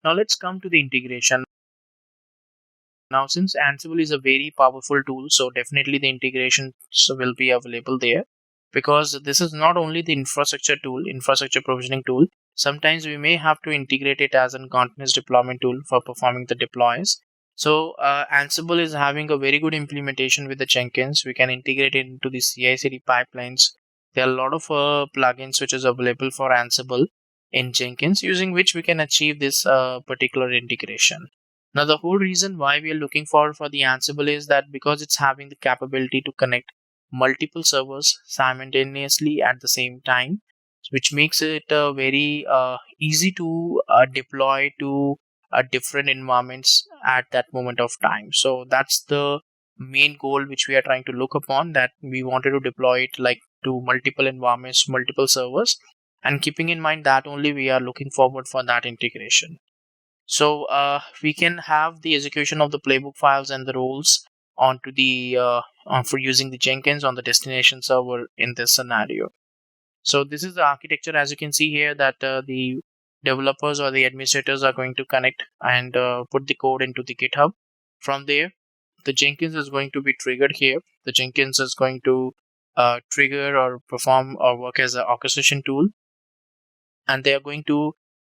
Now let's come to the integration. Now, since Ansible is a very powerful tool, so definitely the integrations will be available there, because this is not only the infrastructure provisioning tool. Sometimes we may have to integrate it as a continuous deployment tool for performing the deploys. So Ansible is having a very good implementation with the Jenkins. We can integrate it into the CI/CD pipelines. There are a lot of plugins which is available for Ansible in Jenkins, using which we can achieve this particular integration. Now, the whole reason why we are looking for the Ansible is that because it's having the capability to connect multiple servers simultaneously at the same time, which makes it very easy to deploy to different environments at that moment of time. So that's the main goal which we are trying to look upon, that we wanted to deploy it like to multiple environments, multiple servers, and keeping in mind that only we are looking forward for that integration. So we can have the execution of the playbook files and the roles onto the for using the Jenkins on the destination server in this scenario. So this is the architecture, as you can see here, that the developers or the administrators are going to connect and put the code into the GitHub. From there, the Jenkins is going to be triggered here. The Jenkins is going to trigger or perform or work as an orchestration tool, and they are going to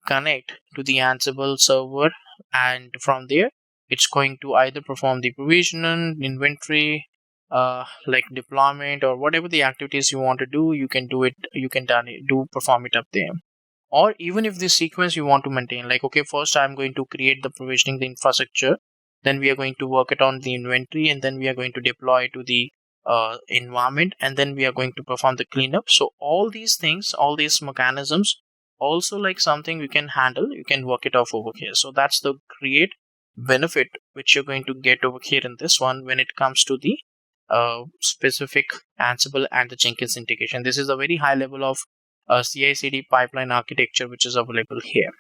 connect to the Ansible server, and from there it's going to either perform the provisioning, inventory, like deployment, or whatever the activities you want to do. You can do it, you can perform it up there. Or even if this sequence you want to maintain, like, okay, first I'm going to create the provisioning, the infrastructure, then we are going to work it on the inventory, and then we are going to deploy to the environment, and then we are going to perform the cleanup. So all these things, all these mechanisms, also like something you can handle, you can work it off over here. So that's the great benefit which you're going to get over here in this one when it comes to the specific Ansible and the Jenkins integration. This is a very high level of CI/CD pipeline architecture which is available here.